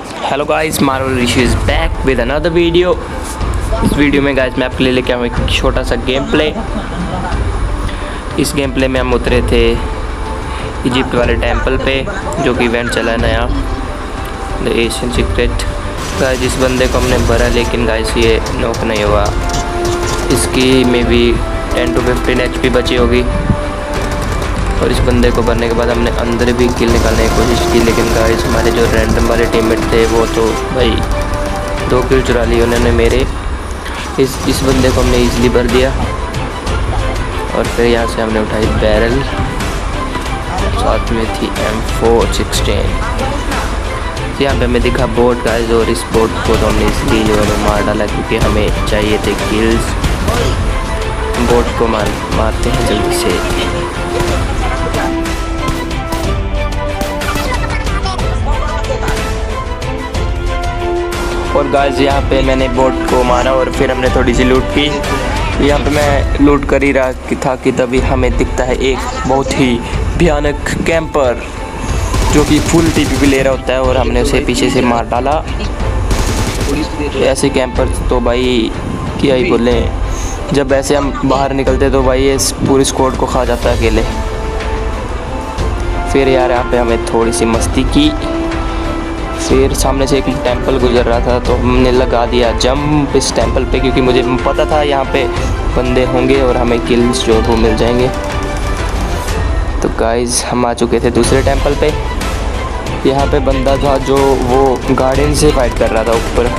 Hello guys, Marvel Rishi is back with another video. इस video में guys मैं आपके लिए लेके आऊँ एक छोटा सा गेम प्ले। इस गेम प्ले में हम उतरे थे इजिप्ट वाले टेंपल पे, जो कि इवेंट चला है नया, द एशियन सीक्रेट। गाइस इस बंदे को हमने भरा, लेकिन गाइस ये नॉक नहीं हुआ। इसकी में भी 10 to 15 HP बची होगी। और इस बंदे को भरने के बाद हमने अंदर भी किल निकालने की कोशिश की, लेकिन गाइस हमारे जो रैंडम वाले टीममेट थे वो तो भाई 2 किल चुरा ली उन्होंने मेरे। इस बंदे को हमने इजीली भर दिया। और फिर यहाँ से हमने उठाई बैरल, साथ में थी M416। यहाँ पे हमें दिखा बोट गाइस, और इस बोट को तो हमने इसलिए जो है मार डाला क्योंकि हमें चाहिए थे किल्स। बोट को मारते हैं जल्दी से। और गाइस यहाँ पे मैंने बोट को मारा और फिर हमने थोड़ी सी लूट की। यहाँ पे मैं लूट कर ही रहा था कि तभी हमें दिखता है एक बहुत ही भयानक कैंपर, जो कि फुल TP भी ले रहा होता है, और हमने उसे पीछे से मार डाला। ऐसे कैंपर तो भाई क्या ही बोले, जब ऐसे हम बाहर निकलते तो भाई ये पूरी स्क्वाड को खा जाता है अकेले। फिर यार यहाँ पे हमें थोड़ी सी मस्ती की। फिर सामने से एक टेंपल गुजर रहा था तो हमने लगा दिया जंप इस टेंपल पे, क्योंकि मुझे पता था यहाँ पे बंदे होंगे और हमें किल्स जो वो मिल जाएंगे। तो गाइस हम आ चुके थे दूसरे टेंपल पे। यहाँ पे बंदा था जो वो गार्डन से फाइट कर रहा था, ऊपर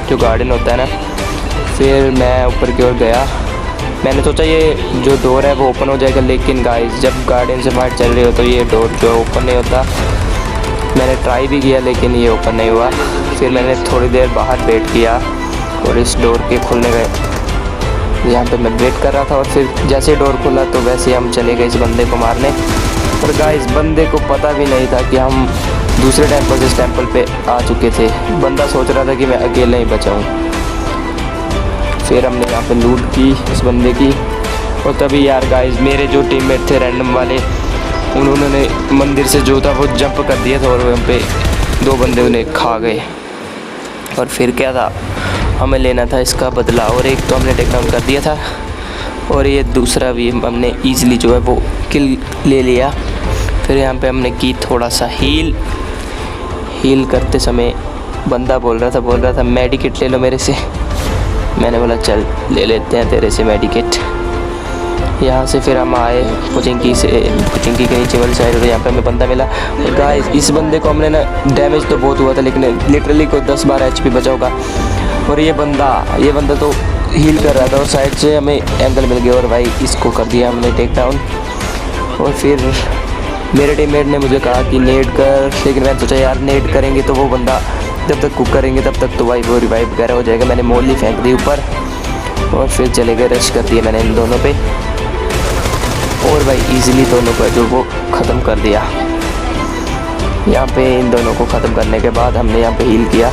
जो गार्डन होता है ना। फिर मैं ऊपर की ओर गया, मैंने सोचा ये जो डोर है वो ओपन हो जाएगा, लेकिन गाइस जब गार्डन से फाइट चल रही हो तो ये डोर जो है ओपन नहीं होता। मैंने ट्राई भी किया लेकिन ये ओपन नहीं हुआ। फिर मैंने थोड़ी देर बाहर वेट किया और इस डोर के खुलने गए। यहाँ पे मैं वेट कर रहा था, और फिर जैसे डोर खुला तो वैसे हम चले गए इस बंदे को मारने। और गाइस बंदे को पता भी नहीं था कि हम दूसरे टेंपल से इस टेंपल पे आ चुके थे। बंदा सोच रहा था कि मैं अकेला ही बचा हूँ। फिर हमने यहाँ पे लूट की इस बंदे की, और तभी यार गाइस मेरे जो टीममेट थे रैंडम वाले, उन्होंने मंदिर से जो था वो जंप कर दिया था, और वहाँ पे 2 बंदे उन्हें खा गए। और फिर क्या था, हमें लेना था इसका बदला, और एक तो हमने टेक डाउन कर दिया था, और ये दूसरा भी हमने ईज़िली जो है वो किल ले लिया। फिर यहाँ पे हमने की थोड़ा सा हील करते समय बंदा बोल रहा था मेडिकेट ले लो मेरे से। मैंने बोला चल ले लेते हैं तेरे से मेडिकेट। यहाँ से फिर हम आए पुचिंकी के नीचे वाली साइड, और यहाँ पे हमें बंदा मिला। और गाइस इस बंदे को हमने ना डैमेज तो बहुत हुआ था, लेकिन लिटरली कोई 10-12 HP बचा होगा। और ये बंदा तो हील कर रहा था, और साइड से हमें एंगल मिल गया, और भाई इसको कर दिया हमने टेक डाउन। और फिर मेरे टीममेट ने मुझे कहा कि नेड कर, लेकिन मैंने सोचा यार नेड करेंगे तो वो बंदा जब तक कुक करेंगे तब तक तो भाई वो रिवाइव वगैरह हो जाएगा। मैंने मोली फेंक दी ऊपर, और फिर चले गए रश कर दिए मैंने इन दोनों पे, और भाई इजीली दोनों को जो वो ख़त्म कर दिया। यहाँ पे इन दोनों को ख़त्म करने के बाद हमने यहाँ पे हील किया,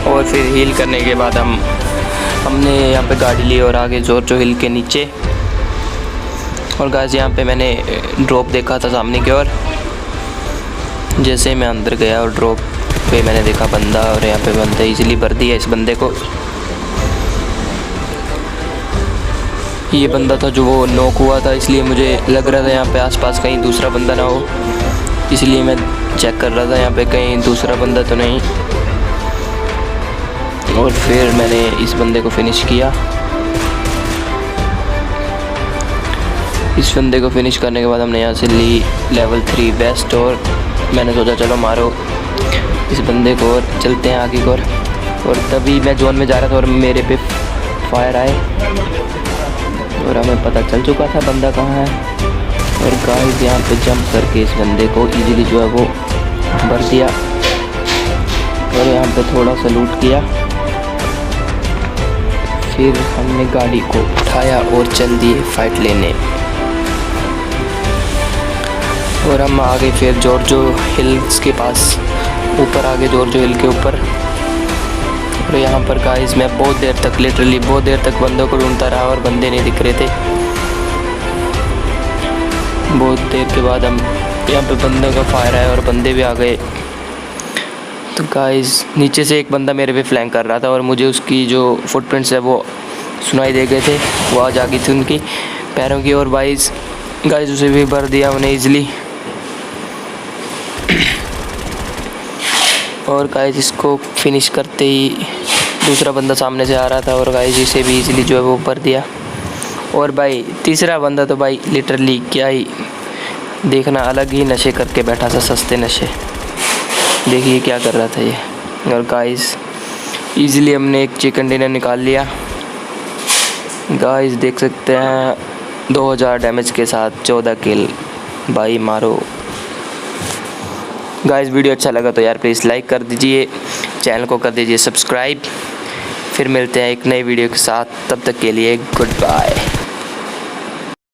और फिर हील करने के बाद हमने यहाँ पे गाड़ी ली और आगे जो हिल के नीचे। और गाइस यहाँ पे मैंने ड्रॉप देखा था सामने की ओर। जैसे मैं अंदर गया और ड्रॉप पे मैंने देखा बंदा, और यहाँ पे बंदा इजीली भर दिया इस बंदे को। ये बंदा था जो वो नॉक हुआ था, इसलिए मुझे लग रहा था यहाँ पे आसपास कहीं दूसरा बंदा ना हो, इसलिए मैं चेक कर रहा था यहाँ पे कहीं दूसरा बंदा तो नहीं। और फिर मैंने इस बंदे को फिनिश किया। इस बंदे को फिनिश करने के बाद हमने यहाँ से ली लेवल 3 वेस्ट, और मैंने सोचा चलो मारो इस बंदे को और चलते हैं आगे को। और तभी मैं जोन में जा रहा था और मेरे पे फायर आए, और हमें पता चल चुका था बंदा कहाँ है। और गाइस यहाँ पे जंप करके इस बंदे को इजीली जो है वो भर दिया, और यहाँ पे थोड़ा सा लूट किया। फिर हमने गाड़ी को उठाया और चल दिए फाइट लेने, और हम आ गए फिर जॉर्जो हिल्स के पास, ऊपर आ गए जॉर्जो हिल के ऊपर। और यहाँ पर गाइस मैं लिटरली बहुत देर तक बंदों को ढूंढता रहा, और बंदे नहीं दिख रहे थे। बहुत देर के बाद हम यहाँ पे बंदों का फायर है और बंदे भी आ गए। तो गाइस नीचे से एक बंदा मेरे पे फ्लैंक कर रहा था और मुझे उसकी जो फुटप्रिंट्स है वो सुनाई दे गए थे, वो आवाज़ आ गई थी उनकी पैरों की। और गाइस उसे भी भर दिया उन्हें ईज़िली। और गाइस इसको फिनिश करते ही दूसरा बंदा सामने से आ रहा था और गाइस इसे भी ईज़िली जो है वो भर दिया। और भाई तीसरा बंदा तो भाई लिटरली क्या ही देखना, अलग ही नशे करके बैठा था, सस्ते नशे। देखिए क्या कर रहा था ये। और गाइस ईज़िली हमने एक चिकन डिनर निकाल लिया। गाइस देख सकते हैं 2000 डैमेज के साथ 14 किल। भाई मारो। गाइस वीडियो अच्छा लगा तो यार प्लीज़ लाइक कर दीजिए, चैनल को कर दीजिए सब्सक्राइब। फिर मिलते हैं एक नई वीडियो के साथ, तब तक के लिए गुड बाय।